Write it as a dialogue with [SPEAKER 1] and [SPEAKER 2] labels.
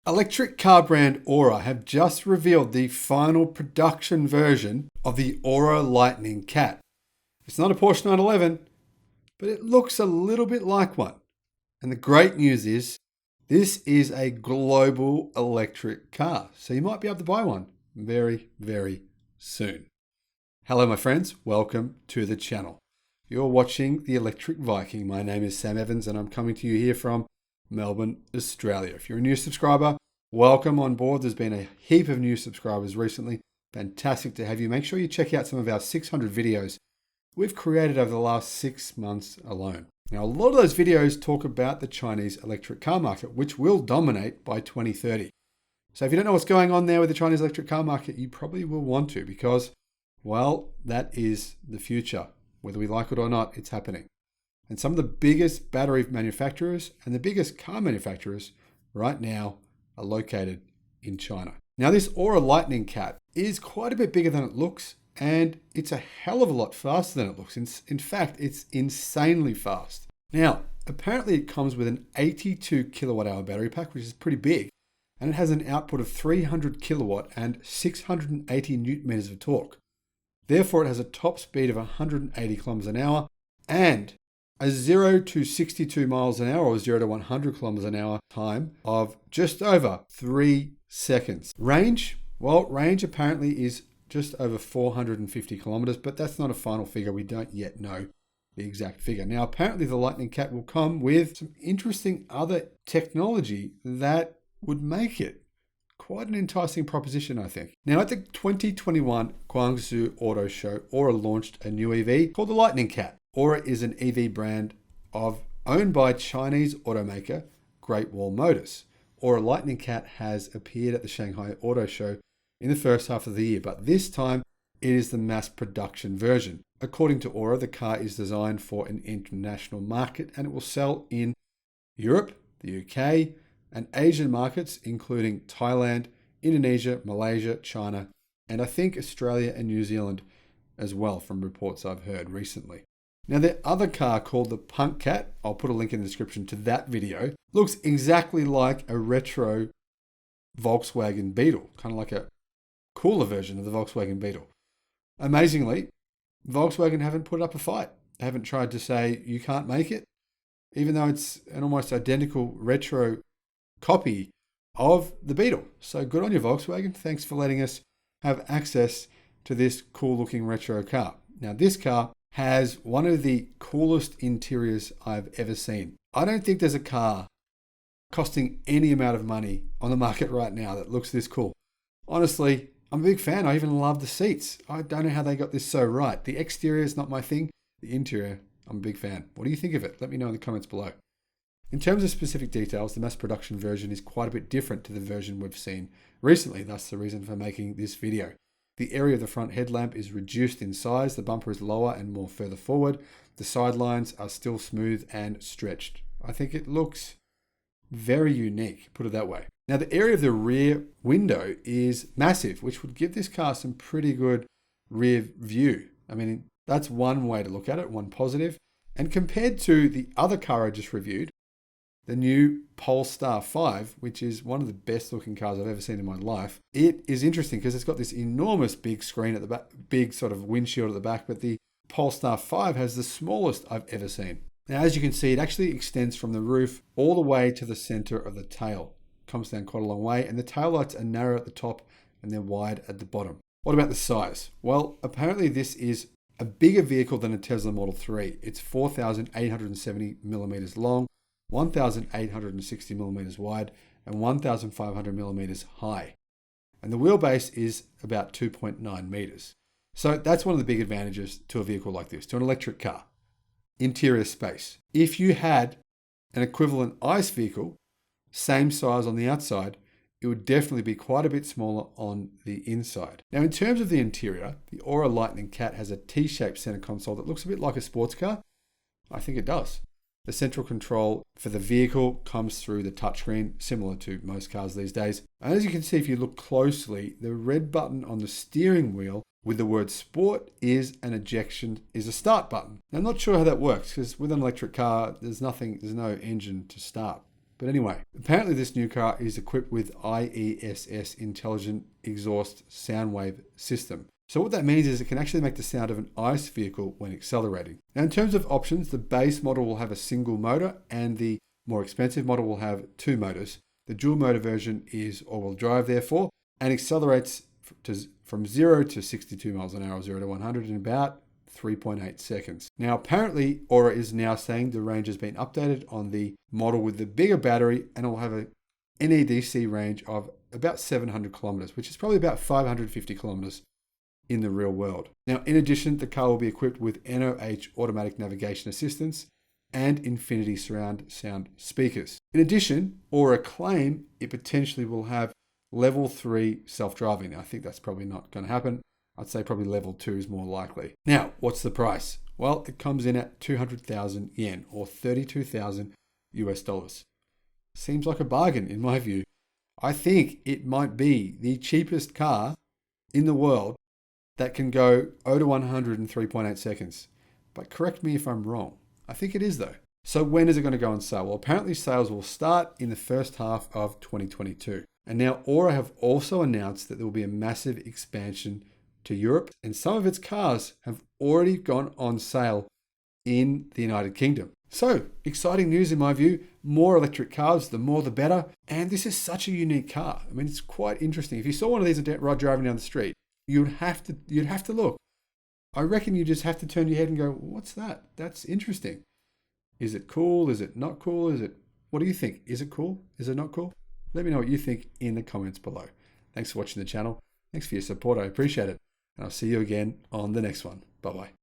[SPEAKER 1] Electric car brand Ora have just revealed the final production version of the Ora Lightning Cat. It's not a Porsche 911, but it looks a little bit like one. And the great news is, this is a global electric car, so you might be able to buy one very, very soon. Hello my friends, welcome to the channel. You're watching the Electric Viking. My name is Sam Evans and I'm coming to you here from Melbourne, Australia. If you're a new subscriber, welcome on board. There's been a heap of new subscribers recently. Fantastic to have you. Make sure you check out some of our 600 videos we've created over the last 6 months alone. Now, a lot of those videos talk about the Chinese electric car market, which will dominate by 2030. So if you don't know what's going on there with the Chinese electric car market, you probably will want to because, well, that is the future. Whether we like it or not, it's happening. And some of the biggest battery manufacturers and the biggest car manufacturers right now are located in China. Now, this Ora Lightning Cat is quite a bit bigger than it looks, and it's a hell of a lot faster than it looks. In fact, it's insanely fast. Now, apparently it comes with an 82 kilowatt hour battery pack, which is pretty big, and it has an output of 300 kilowatt and 680 newton meters of torque. Therefore, it has a top speed of 180 kilometers an hour and a 0 to 62 miles an hour or 0 to 100 kilometers an hour time of just over 3 seconds. Range? Well, range apparently is just over 450 kilometers, but that's not a final figure. We don't yet know the exact figure. Now, apparently the Lightning Cat will come with some interesting other technology that would make it quite an enticing proposition, I think. Now, at the 2021 Guangzhou Auto Show, Ora launched a new EV called the Lightning Cat. Ora is an EV brand owned by Chinese automaker Great Wall Motors. Ora Lightning Cat has appeared at the Shanghai Auto Show in the first half of the year, but this time it is the mass production version. According to Ora, the car is designed for an international market and it will sell in Europe, the UK, and Asian markets, including Thailand, Indonesia, Malaysia, China, and I think Australia and New Zealand as well, from reports I've heard recently. Now, the other car called the Punk Cat, I'll put a link in the description to that video, looks exactly like a retro Volkswagen Beetle, kind of like a cooler version of the Volkswagen Beetle. Amazingly, Volkswagen haven't put up a fight. They haven't tried to say you can't make it, even though it's an almost identical retro copy of the Beetle. So good on you, Volkswagen. Thanks for letting us have access to this cool looking retro car. Now, this car has one of the coolest interiors I've ever seen. I don't think there's a car costing any amount of money on the market right now that looks this cool. Honestly, I'm a big fan. I even love the seats. I don't know how they got this so right. The exterior is not my thing. The interior, I'm a big fan. What do you think of it? Let me know in the comments below. In terms of specific details, the mass production version is quite a bit different to the version we've seen recently. That's the reason for making this video. The area of the front headlamp is reduced in size. The bumper is lower and more further forward. The sidelines are still smooth and stretched. I think it looks very unique, put it that way. Now, the area of the rear window is massive, which would give this car some pretty good rear view. I mean, that's one way to look at it, one positive. And compared to the other car I just reviewed, the new Polestar 5, which is one of the best looking cars I've ever seen in my life, it is interesting because it's got this enormous big screen at the back, big sort of windshield at the back, but the Polestar 5 has the smallest I've ever seen. Now, as you can see, it actually extends from the roof all the way to the center of the tail. Comes down quite a long way, and the taillights are narrow at the top and they're wide at the bottom. What about the size? Well, apparently this is a bigger vehicle than a Tesla Model 3. It's 4,870 millimeters long, 1,860 millimeters wide, and 1,500 millimeters high. And the wheelbase is about 2.9 meters. So that's one of the big advantages to a vehicle like this, to an electric car. Interior space. If you had an equivalent ICE vehicle, same size on the outside, it would definitely be quite a bit smaller on the inside. Now, in terms of the interior, the Ora Lightning Cat has a T-shaped center console that looks a bit like a sports car. I think it does. The central control for the vehicle comes through the touchscreen, similar to most cars these days. And as you can see, if you look closely, the red button on the steering wheel with the word sport is a start button. Now, I'm not sure how that works because with an electric car, there's no engine to start. But anyway, apparently this new car is equipped with IESS Intelligent Exhaust Sound Wave System. So what that means is it can actually make the sound of an ICE vehicle when accelerating. Now in terms of options, the base model will have a single motor and the more expensive model will have two motors. The dual motor version is all-wheel drive therefore and accelerates from 0 to 62 miles an hour, 0 to 100 in about 3.8 seconds. Now apparently Ora is now saying the range has been updated on the model with the bigger battery and it will have a NEDC range of about 700 kilometers, which is probably about 550 kilometers in the real world. Now in addition, the car will be equipped with NOH automatic navigation assistance and Infinity surround sound speakers. In addition, Ora claim it potentially will have level 3 self-driving. Now, I think that's probably not going to happen. I'd say probably level 2 is more likely. Now, what's the price? Well, it comes in at 200,000 yen or 32,000 US dollars. Seems like a bargain in my view. I think it might be the cheapest car in the world that can go 0 to 100 in 3.8 seconds. But correct me if I'm wrong. I think it is though. So when is it going to go on sale? Well, apparently sales will start in the first half of 2022. And now Ora have also announced that there will be a massive expansion to Europe and some of its cars have already gone on sale in the United Kingdom. So exciting news in my view. More electric cars, the more the better. And this is such a unique car. I mean, it's quite interesting. If you saw one of these driving down the street, you'd have to look. I reckon you just have to turn your head and go, what's that? That's interesting. Is it cool? Is it not cool? What do you think? Is it cool? Is it not cool? Let me know what you think in the comments below. Thanks for watching the channel. Thanks for your support. I appreciate it. And I'll see you again on the next one. Bye-bye.